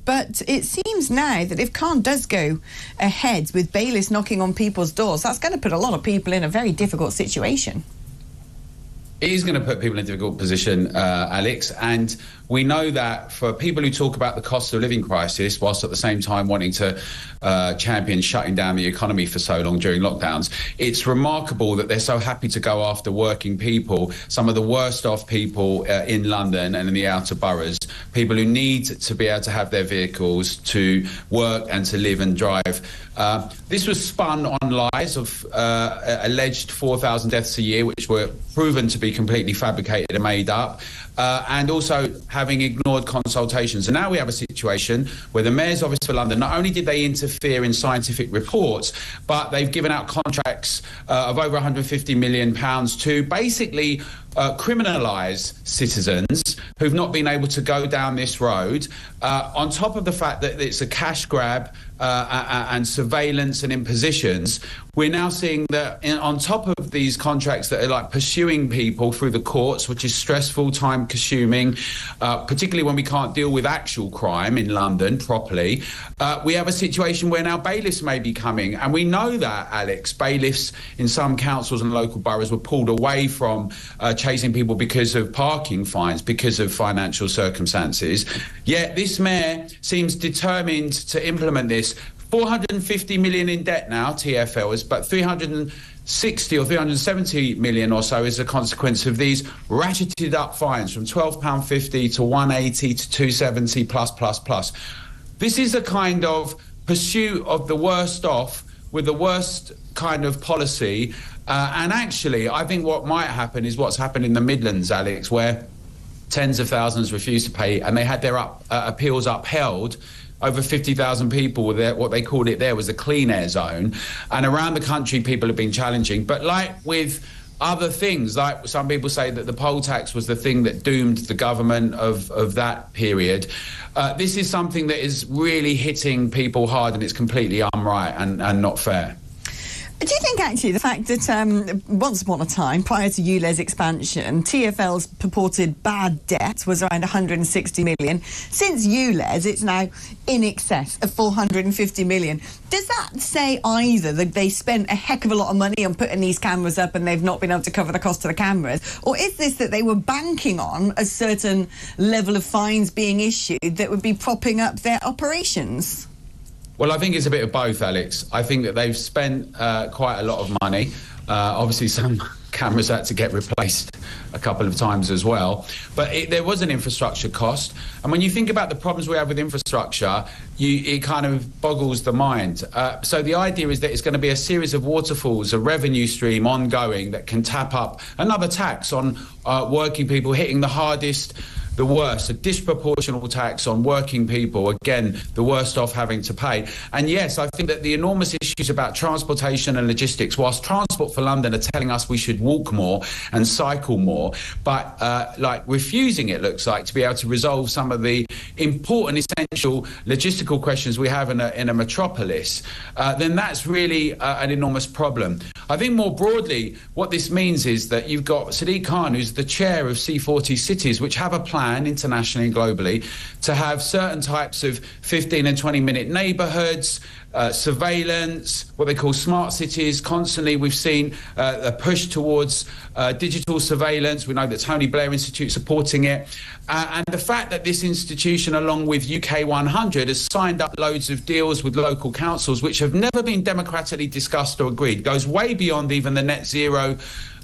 But it seems now that if Khan does go ahead with bailiffs knocking on people's doors, that's going to put a lot of people in a very difficult situation. It is going to put people in a difficult position, Alex, and we know that for people who talk about the cost of living crisis whilst at the same time wanting to champion shutting down the economy for so long during lockdowns, it's remarkable that they're so happy to go after working people, some of the worst off people in London and in the outer boroughs, people who need to be able to have their vehicles to work and to live and drive. This was spun on lies of alleged 4,000 deaths a year, which were proven to be completely fabricated and made up, and also having ignored consultations. And now we have a situation where the Mayor's Office for London, not only did they interfere in scientific reports, but they've given out contracts of over £150 million to basically criminalise citizens who've not been able to go down this road, on top of the fact that it's a cash grab and surveillance and impositions. We're now seeing that on top of these contracts that are like pursuing people through the courts, which is stressful, time consuming, particularly when we can't deal with actual crime in London properly, we have a situation where now bailiffs may be coming. And we know that, Alex, bailiffs in some councils and local boroughs were pulled away from chasing people because of parking fines, because of financial circumstances. Yet this mayor seems determined to implement this. 450 million in debt now, TfL is, but 360 or 370 million or so is a consequence of these ratcheted up fines from £12.50 to 180 to 270 plus. This is a kind of pursuit of the worst off with the worst kind of policy. And actually, I think what might happen is what's happened in the Midlands, Alex, where tens of thousands refused to pay and they had their appeals upheld. Over 50,000 people were there. What they called it there was the clean air zone. And around the country, people have been challenging. But like with other things, like some people say that the poll tax was the thing that doomed the government of that period, this is something that is really hitting people hard, and it's completely unright and not fair. Do you think, actually, the fact that once upon a time, prior to ULEZ expansion, TfL's purported bad debt was around 160 million. Since ULEZ, it's now in excess of 450 million. Does that say either that they spent a heck of a lot of money on putting these cameras up and they've not been able to cover the cost of the cameras? Or is this that they were banking on a certain level of fines being issued that would be propping up their operations? Well, I think it's a bit of both, Alex. I think that they've spent quite a lot of money. Obviously, some cameras had to get replaced a couple of times as well. But there was an infrastructure cost. And when you think about the problems we have with infrastructure, it kind of boggles the mind. So the idea is that it's going to be a series of waterfalls, a revenue stream ongoing that can tap up another tax on working people, hitting the hardest, the worst, a disproportional tax on working people, again, the worst off having to pay. And yes, I think that the enormous issues about transportation and logistics, whilst Transport for London are telling us we should walk more and cycle more, but like refusing, it looks like, to be able to resolve some of the important, essential logistical questions we have in a metropolis, then that's really an enormous problem. I think more broadly, what this means is that you've got Sadiq Khan, who's the chair of C40 cities, which have a plan internationally and globally to have certain types of 15 and 20-minute neighbourhoods, surveillance, what they call smart cities. Constantly we've seen a push towards digital surveillance. We know that Tony Blair Institute supporting it. And the fact that this institution, along with UK 100, has signed up loads of deals with local councils which have never been democratically discussed or agreed, goes way beyond even the net zero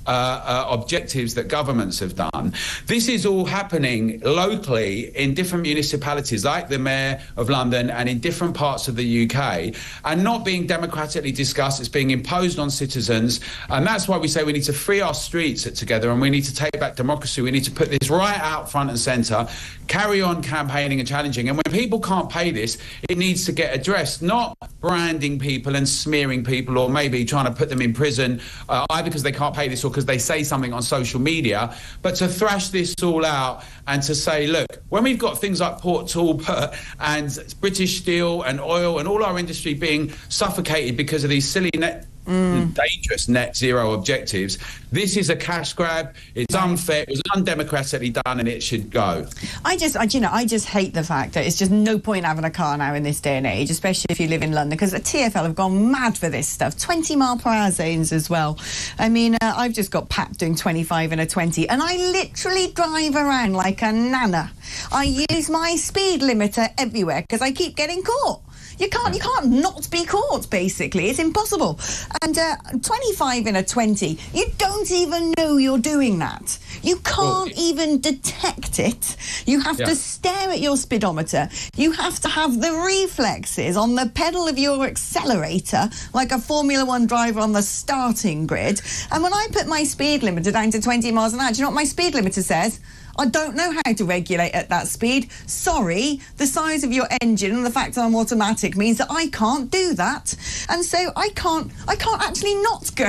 objectives that governments have done. This is all happening locally in different municipalities like the Mayor of London and in different parts of the UK, and not being democratically discussed. It's being imposed on citizens, and that's why we say we need to free our streets together and we need to take back democracy. We need to put this right out front and centre, carry on campaigning and challenging, and when people can't pay this, it needs to get addressed, not branding people and smearing people or maybe trying to put them in prison either because they can't pay this or because they say something on social media, but to thrash this all out and to say, look, when we've got things like Port Talbot and British Steel and oil and all our industry being suffocated because of these silly net dangerous net zero objectives. This is a cash grab. It's unfair. It was undemocratically done, and it should go. I just hate the fact that it's just no point having a car now in this day and age, especially if you live in London, because the TfL have gone mad for this stuff. 20-mile-per-hour zones as well. I mean, I've just got papped doing 25 in a 20, and I literally drive around like a nana. I use my speed limiter everywhere because I keep getting caught. You can't not be caught, basically. It's impossible. And 25 in a 20, you don't even know you're doing that. You can't even detect it. You have to stare at your speedometer. You have to have the reflexes on the pedal of your accelerator, like a Formula One driver on the starting grid. And when I put my speed limiter down to 20 miles an hour, do you know what my speed limiter says? I don't know how to regulate at that speed. Sorry, the size of your engine and the fact that I'm automatic means that I can't do that. And so I can't actually not go.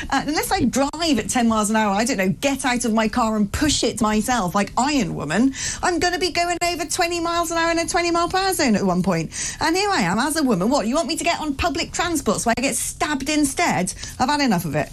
Unless I drive at 10 miles an hour, I don't know, get out of my car and push it myself like Iron Woman, I'm going to be going over 20 miles an hour in a 20-mile-per-hour zone at one point. And here I am as a woman. What, you want me to get on public transport so I get stabbed instead? I've had enough of it.